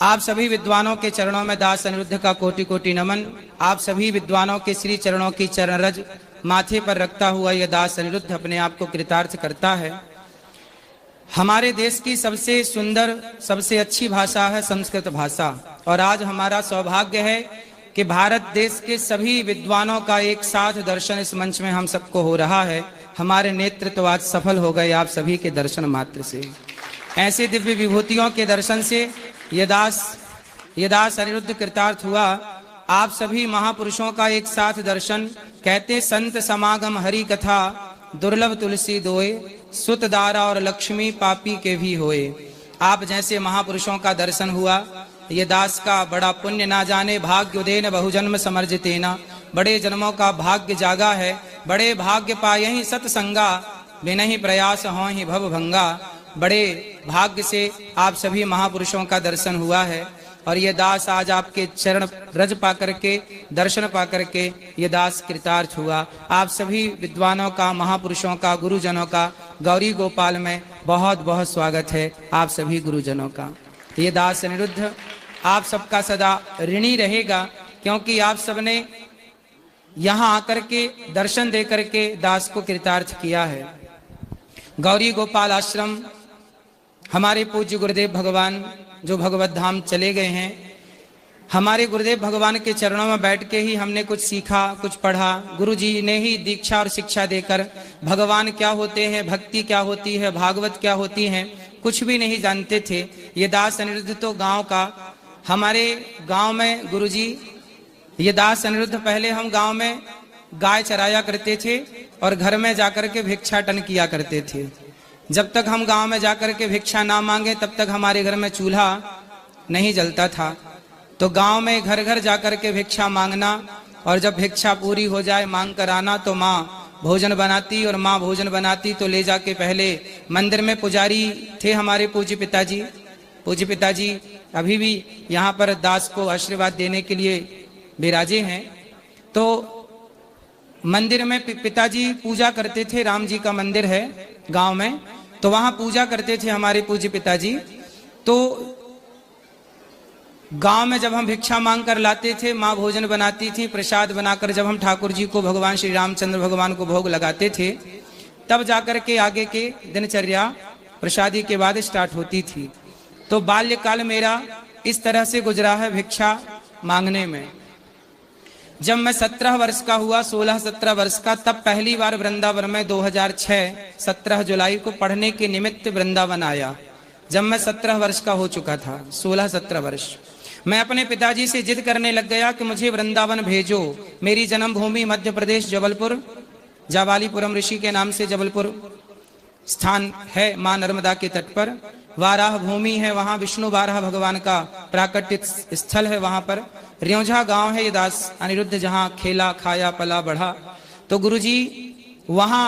आप सभी विद्वानों के चरणों में दास अनिरुद्ध का कोटि कोटि नमन। आप सभी विद्वानों के श्री चरणों की चरण रज माथे पर रखता हुआ यह दास अनिरुद्ध अपने आप को कृतार्थ करता है। हमारे देश की सबसे सुंदर, सबसे अच्छी भाषा है संस्कृत भाषा, और आज हमारा सौभाग्य है कि भारत देश के सभी विद्वानों का एक साथ दर्शन इस मंच में हम सबको हो रहा है। हमारे नेत्र तो आज सफल हो गए आप सभी के दर्शन मात्र से। ऐसे दिव्य विभूतियों के दर्शन से ये दास अनिरुद्ध कृतार्थ हुआ। आप सभी महापुरुषों का एक साथ दर्शन, कहते संत समागम हरि कथा, दुर्लभ तुलसी दोए, सुत दारा और लक्ष्मी पापी के भी होए। आप जैसे महापुरुषों का दर्शन हुआ, ये दास का बड़ा पुण्य ना जाने भाग्य उदेन बहुजन्म समर्जितेना। बड़े जन्मों का भाग्य जागा है, बड़े भाग्य पाए ही सत्संगा, बिनहि प्रयास हों ही भव भंगा। बड़े भाग्य से आप सभी महापुरुषों का दर्शन हुआ है, और ये दास आज आपके चरण रज पा करके, दर्शन पा करके ये दास कृतार्थ हुआ। आप सभी विद्वानों का, महापुरुषों का, गुरुजनों का गौरी गोपाल में बहुत बहुत स्वागत है आप सभी गुरुजनों का। ये दास अनिरुद्ध आप सबका सदा ऋणी रहेगा, क्योंकि आप सबने यहाँ आकर के दर्शन दे करके दास को कृतार्थ किया है। गौरी गोपाल आश्रम हमारे पूज्य गुरुदेव भगवान जो भगवत धाम चले गए हैं, हमारे गुरुदेव भगवान के चरणों में बैठ के ही हमने कुछ सीखा, कुछ पढ़ा। गुरु जी ने ही दीक्षा और शिक्षा देकर भगवान क्या होते हैं, भक्ति क्या होती है, भागवत क्या होती है, कुछ भी नहीं जानते थे। ये दास अनिरुद्ध तो गांव का, हमारे गांव में गुरुजी, ये दास अनिरुद्ध पहले हम गांव में गाय चराया करते थे और घर में जाकर के भिक्षाटन किया करते थे। जब तक हम गांव में जाकर के भिक्षा ना मांगे तब तक हमारे घर में चूल्हा नहीं जलता था। तो गांव में घर घर जाकर के भिक्षा मांगना, और जब भिक्षा पूरी हो जाए मांग कर आना, तो माँ भोजन बनाती, और माँ भोजन बनाती तो ले जाके पहले मंदिर में पुजारी थे हमारे पूज्य पिताजी। पूज्य पिताजी अभी भी यहाँ पर दास को आशीर्वाद देने के लिए विराजे हैं। तो मंदिर में पिताजी पूजा करते थे, राम जी का मंदिर है गांव में, तो वहां पूजा करते थे हमारे पूज्य पिताजी। तो गांव में जब हम भिक्षा मांग कर लाते थे, माँ भोजन बनाती थी, प्रसाद बनाकर जब हम ठाकुर जी को, भगवान श्री रामचंद्र भगवान को भोग लगाते थे, तब जाकर के आगे के दिनचर्या प्रसादी के बाद स्टार्ट होती थी। तो बाल्यकाल मेरा इस तरह से गुजरा है भिक्षा मांगने में। जब मैं 17 वर्ष का हुआ, 16-17 वर्ष का, तब पहली बार वृंदावन में 2006 17 जुलाई को पढ़ने के निमित्त वृंदावन आया। जब मैं 17 वर्ष का हो चुका था, 16-17 वर्ष, मैं अपने पिताजी से जिद करने लग गया कि मुझे वृंदावन भेजो। मेरी जन्मभूमि मध्य प्रदेश जबलपुर, जावालीपुरम ऋषि के नाम से जबलपुर स्थान है, मां नर्मदा के तट पर। वाराह भूमि है, वहां विष्णु वाराह भगवान का प्राकट्य स्थल है। वहां पर रियोझा गांव है ये दास अनिरुद्ध, जहां खेला खाया पला बढ़ा। तो गुरुजी वहां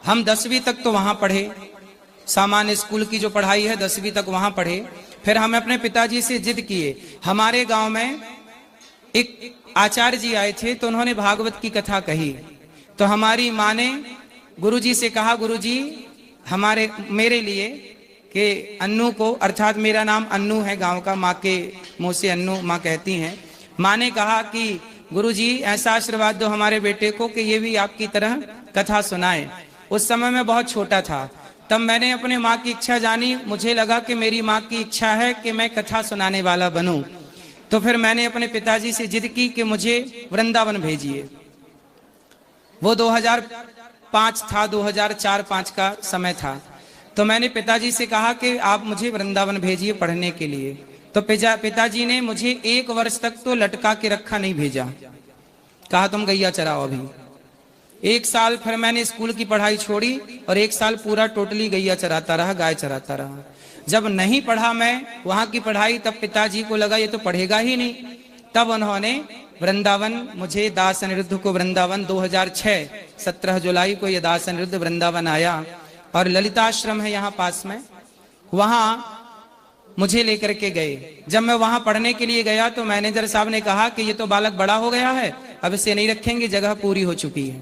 हम 10वीं तक तो वहां पढ़े, सामान्य स्कूल की जो पढ़ाई है 10वीं तक वहां पढ़े। फिर हम अपने पिताजी से जिद किए। हमारे गांव में एक आचार्य जी आए थे, तो उन्होंने भागवत की कथा कही। तो हमारी माँ ने गुरुजी से कहा, गुरुजी मेरे लिए कि अन्नू को, अर्थात मेरा नाम अन्नू है गांव का, माँ के मुंह से अन्नू माँ कहती हैं। माँ ने कहा कि गुरुजी ऐसा आशीर्वाद दो हमारे बेटे को कि ये भी आपकी तरह कथा सुनाए। उस समय मैं बहुत छोटा था, तब मैंने अपने माँ की इच्छा जानी। मुझे लगा कि मेरी माँ की इच्छा है कि मैं कथा सुनाने वाला बनूं। तो फिर मैंने अपने पिताजी से जिद की कि मुझे वृंदावन भेजिए। वो 2005 था, 2004-5 का समय था। तो मैंने पिताजी से कहा कि आप मुझे वृंदावन भेजिए पढ़ने के लिए। तो पिताजी ने मुझे 1 वर्ष तक तो लटका के रखा, नहीं भेजा। कहा तुम गैया चराओ अभी। 1 साल फिर मैंने स्कूल की पढ़ाई छोड़ी और 1 साल पूरा टोटली गैया चराता रहा, गाय चराता रहा। जब नहीं पढ़ा मैं वहां की पढ़ाई, तब पिताजी को लगा ये तो पढ़ेगा ही नहीं। तब उन्होंने वृंदावन, मुझे दास अनिरुद्ध को वृंदावन 2006 17 जुलाई को ये दास अनिरुद्ध वृंदावन आया, और ललिताश्रम है यहाँ पास में, वहां मुझे लेकर के गए। जब मैं वहां पढ़ने के लिए गया तो मैनेजर साहब ने कहा कि ये तो बालक बड़ा हो गया है, अब इसे नहीं रखेंगे, जगह पूरी हो चुकी है।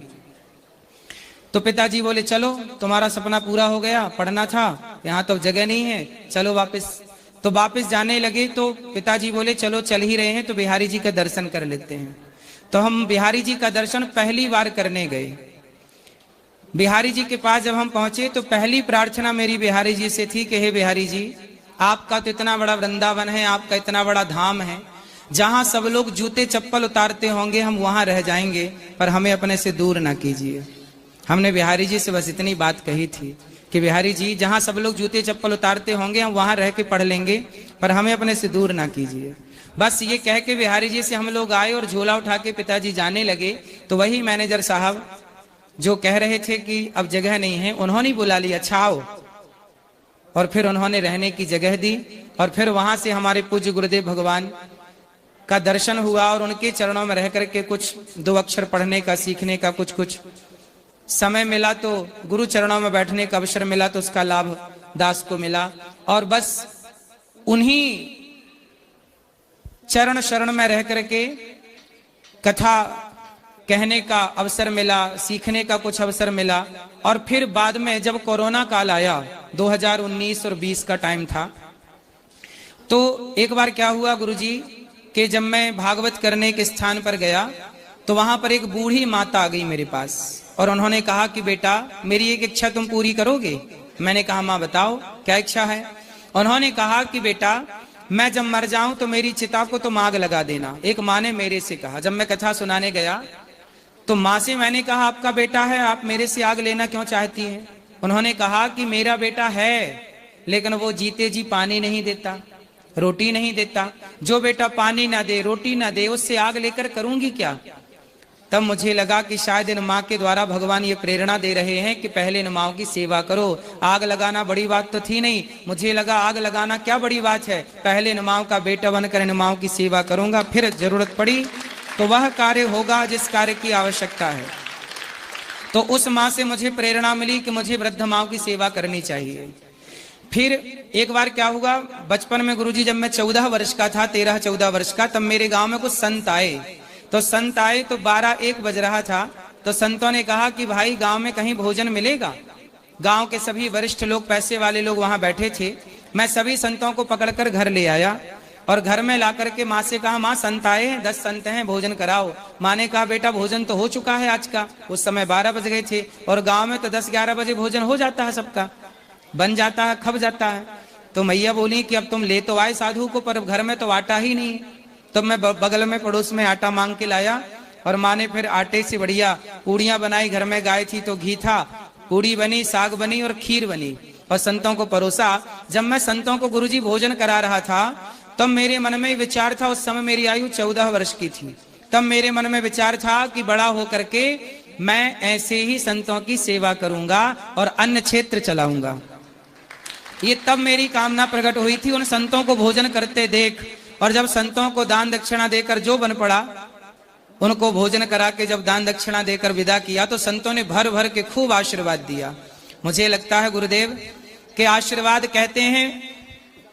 तो पिताजी बोले चलो तुम्हारा सपना पूरा हो गया, पढ़ना था, यहाँ तो जगह नहीं है, चलो वापस। तो वापस जाने लगे तो पिताजी बोले चलो चल ही रहे हैं तो बिहारी जी का दर्शन कर लेते हैं। तो हम बिहारी जी का दर्शन पहली बार करने गए। बिहारी जी के पास जब हम पहुंचे तो पहली प्रार्थना मेरी बिहारी जी से थी कि हे बिहारी जी, आपका तो इतना बड़ा वृंदावन है, आपका इतना बड़ा धाम है, जहां सब लोग जूते चप्पल उतारते होंगे हम वहां रह जाएंगे, पर हमें अपने से दूर ना कीजिए। हमने बिहारी जी से बस इतनी बात कही थी कि बिहारी जी, जहां सब लोग जूते चप्पल उतारते होंगे हम वहां रह के पढ़ लेंगे, पर हमें अपने से दूर ना कीजिए। बस ये कह के बिहारी जी से हम लोग आए और झोला उठा के पिताजी जाने लगे। तो वही मैनेजर साहब जो कह रहे थे कि अब जगह नहीं है, उन्होंने बुला लिया, अच्छा आओ। और फिर उन्होंने रहने की जगह दी और फिर वहां से हमारे पूज्य गुरुदेव भगवान का दर्शन हुआ और उनके चरणों में रह करके कुछ 2 अक्षर पढ़ने का, सीखने का कुछ समय मिला। तो गुरु चरणों में बैठने का अवसर मिला तो उसका लाभ दास को मिला और बस उन्हीं चरण शरण में रह करके कथा कहने का अवसर मिला, सीखने का कुछ अवसर मिला। और फिर बाद में जब कोरोना काल आया, 2019 और 20 का टाइम था, तो एक बार क्या हुआ गुरुजी कि जब मैं भागवत करने के स्थान पर गया तो वहां पर एक बूढ़ी माता आ गई मेरे पास और उन्होंने कहा कि बेटा मेरी एक इच्छा तुम पूरी करोगे। मैंने कहा माँ बताओ क्या इच्छा है। उन्होंने कहा कि बेटा मैं जब मर जाऊं तो मेरी चिता को तुम आग लगा देना। एक माँ ने मेरे से कहा। जब मैं कथा सुनाने गया तो माँ से मैंने कहा आपका बेटा है, आप मेरे से आग लेना क्यों चाहती हैं? उन्होंने कहा कि मेरा बेटा है लेकिन वो जीते जी पानी नहीं देता, रोटी नहीं देता। जो बेटा पानी ना दे, रोटी ना दे, उससे आग लेकर करूंगी क्या? तब मुझे लगा कि शायद इन माँ के द्वारा भगवान ये प्रेरणा दे रहे हैं कि पहले इन माँओं की सेवा करो। आग लगाना बड़ी बात तो थी नहीं, मुझे लगा आग लगाना क्या बड़ी बात है, पहले इन माँओं का बेटा बनकर इन माँओं की सेवा करूंगा, फिर जरूरत पड़ी तो वह कार्य होगा जिस कार्य की आवश्यकता है। तो उस माँ से मुझे प्रेरणा मिली कि मुझे वृद्ध माँओं की सेवा करनी चाहिए। फिर एक बार क्या हुआ, बचपन में गुरुजी जब मैं 14 वर्ष का था, 13-14 वर्ष का, तब मेरे गांव में कुछ संत आए। तो संत आए तो 12-1 बज रहा था। तो संतों ने कहा कि भाई गांव में कहीं भोजन मिलेगा। गांव के सभी वरिष्ठ लोग, पैसे वाले लोग वहां बैठे थे। मैं सभी संतों को पकड़कर घर ले आया और घर में ला करके माँ से कहा माँ संत आए हैं, 10 संत हैं, भोजन कराओ। माँ ने कहा बेटा भोजन तो हो चुका है आज का। उस समय 12 बज गए थे और गाँव में तो 10-11 बजे भोजन हो जाता है, सबका बन जाता है, खप जाता है। तो मैया बोली कि अब तुम ले तो आए साधु को, पर घर में तो आटा ही नहीं। तो मैं बगल में पड़ोस में आटा मांग के लाया और माँ ने फिर आटे से बढ़िया पूड़ियां बनाई। घर में गाय थी तो घी था, पूड़ी बनी, साग बनी और खीर बनी और संतों को परोसा। जब मैं संतों को गुरुजी भोजन करा रहा था तब मेरे मन में विचार था, उस समय मेरी आयु 14 वर्ष की थी, तब मेरे मन में विचार था कि बड़ा होकर के मैं ऐसे ही संतों की सेवा करूंगा और अन्य क्षेत्र चलाऊंगा। ये तब मेरी कामना प्रकट हुई थी, उन संतों को भोजन करते देख। और जब संतों को दान दक्षिणा देकर जो बन पड़ा, उनको भोजन करा के जब दान दक्षिणा देकर विदा किया तो संतों ने भर भर के खूब आशीर्वाद दिया। मुझे लगता है गुरुदेव के आशीर्वाद कहते हैं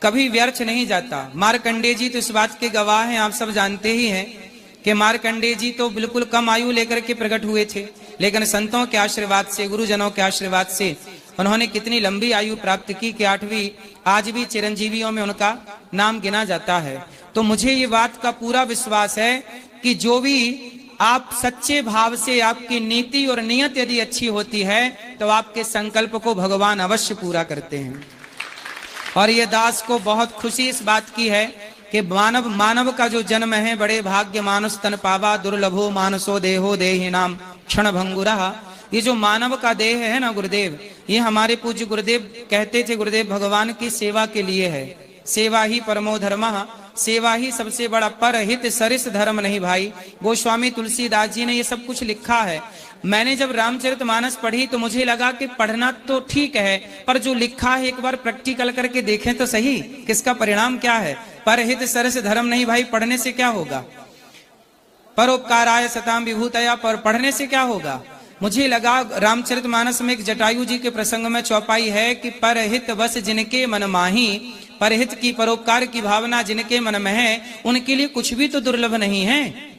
कभी व्यर्थ नहीं जाता। मार्कंडेय जी तो इस बात के गवाह हैं, आप सब जानते ही हैं कि मार्कंडेय जी तो बिल्कुल कम आयु लेकर के प्रकट हुए थे, लेकिन संतों के आशीर्वाद से, गुरुजनों के आशीर्वाद से उन्होंने कितनी लंबी आयु प्राप्त की कि 8वीं आज भी चिरंजीवियों में उनका नाम गिना जाता है। तो मुझे ये बात का पूरा विश्वास है कि जो भी आप सच्चे भाव से, आपकी नीति और नियत यदि अच्छी होती है तो आपके संकल्प को भगवान अवश्य पूरा करते हैं। और ये दास को बहुत खुशी इस बात की है कि मानव का जो जन्म है, बड़े भाग्य मानुष तन पावा, दुर्लभो मानसो देहो देहि नाम क्षण भंगुरा। ये जो मानव का देह है ना गुरुदेव, ये हमारे पूज्य गुरुदेव कहते थे, गुरुदेव भगवान की सेवा के लिए है। सेवा ही परमो धर्मः, सेवा ही सबसे बड़ा, परहित सरिस धर्म नहीं भाई। गोस्वामी तुलसीदास जी ने ये सब कुछ लिखा है। मैंने जब रामचरितमानस पढ़ी तो मुझे लगा कि पढ़ना तो ठीक है, पर जो लिखा है एक बार प्रैक्टिकल करके देखें तो सही, किसका परिणाम क्या है। परहित सरिस धर्म नहीं भाई, पढ़ने से क्या होगा। परोपकाराय सताम विभूतया, पर पढ़ने से क्या होगा। मुझे लगा रामचरितमानस में एक जटायु जी के प्रसंग में चौपाई है कि परहित बस जिनके मन माही, परहित की, परोपकार की भावना जिनके मन में है उनके लिए कुछ भी तो दुर्लभ नहीं है।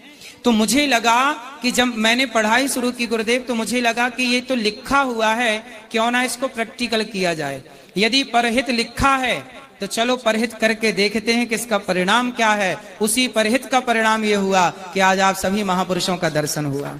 तो मुझे लगा कि जब मैंने पढ़ाई शुरू की गुरुदेव, तो मुझे लगा कि ये तो लिखा हुआ है, क्यों ना इसको प्रैक्टिकल किया जाए। यदि परहित लिखा है तो चलो परहित करके देखते हैं कि इसका परिणाम क्या है। उसी परहित का परिणाम ये हुआ कि आज आप सभी महापुरुषों का दर्शन हुआ,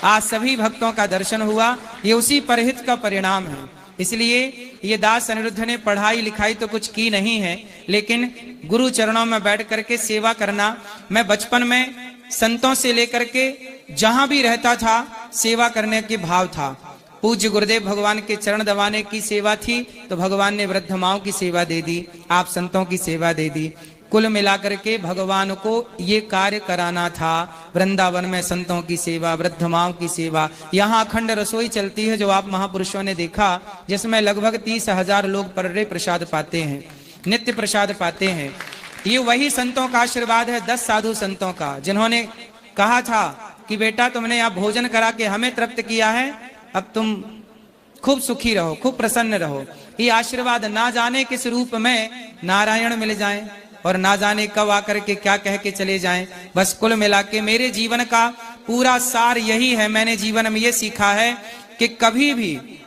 आज सभी भक्तों का दर्शन हुआ। ये उसी परहित का परिणाम है। इसलिए ये दास अनिरुद्ध ने पढ़ाई लिखाई तो कुछ की नहीं है, लेकिन गुरु चरणों में बैठ करके सेवा करना, मैं बचपन में संतों से लेकर के जहां भी रहता था सेवा करने के भाव था। पूज्य गुरुदेव भगवान के चरण दबाने की सेवा थी तो भगवान ने वृद्ध माओं की सेवा दे दी, आप संतों की सेवा दे दी। कुल मिलाकर के भगवान को ये कार्य कराना था, वृंदावन में संतों की सेवा, वृद्ध माओं की सेवा। यहाँ अखंड रसोई चलती है जो आप महापुरुषों ने देखा, जिसमें लगभग 30,000 लोग पर प्रसाद पाते हैं, नित्य प्रसाद पाते हैं। ये वही संतों का आशीर्वाद है, 10 साधु संतों का, जिन्होंने कहा था कि बेटा तुमने यहाँ भोजन करा के हमें तृप्त किया है, अब तुम खूब सुखी रहो, खूब प्रसन्न रहो। ये आशीर्वाद ना जाने किस रूप में नारायण मिल जाएं और ना जाने कब आकर के क्या कह के चले जाएं। बस कुल मिला के मेरे जीवन का पूरा सार यही है। मैंने जीवन में ये सीखा है कि कभी भी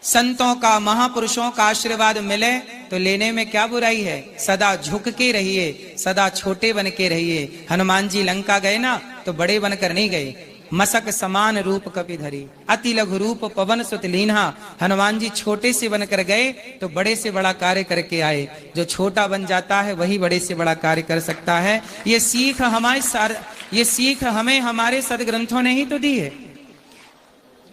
संतों का, महापुरुषों का आशीर्वाद मिले तो लेने में क्या बुराई है। सदा झुक के रहिए, सदा छोटे बन के रहिए। हनुमान जी लंका गए ना तो बड़े बनकर नहीं गए, मसक समान रूप कपि धरी, अति लघु रूप पवन सुत लीन्हा। हनुमान जी छोटे से बनकर गए तो बड़े से बड़ा कार्य करके आए। जो छोटा बन जाता है वही बड़े से बड़ा कार्य कर सकता है। ये सीख हमें हमारे सदग्रंथों ने ही तो दी है।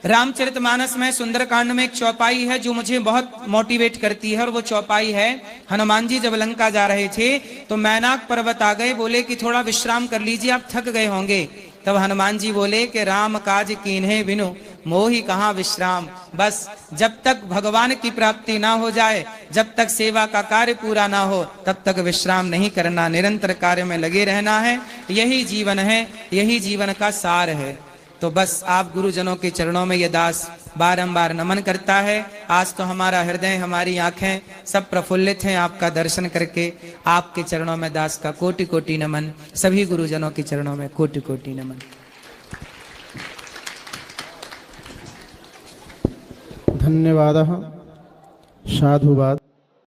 रामचरितमानस में सुंदरकांड में एक चौपाई है जो मुझे बहुत मोटिवेट करती है, और वो चौपाई है, हनुमान जी जब लंका जा रहे थे तो मैनाक पर्वत आ गए, बोले कि थोड़ा विश्राम कर लीजिए, आप थक गए होंगे। तब हनुमान जी बोले कि राम काज कीन्हे बिनु मोहि कहाँ विश्राम। बस जब तक भगवान की प्राप्ति ना हो जाए, जब तक सेवा का कार्य पूरा ना हो, तब तक विश्राम नहीं करना, निरंतर कार्य में लगे रहना है। यही जीवन है, यही जीवन का सार है। तो बस आप गुरुजनों के चरणों में ये दास बारंबार नमन करता है। आज तो हमारा हृदय, हमारी आंखें सब प्रफुल्लित हैं आपका दर्शन करके। आपके चरणों में दास का कोटि कोटि नमन, सभी गुरुजनों के चरणों में कोटि कोटि नमन। धन्यवादः, साधुवाद।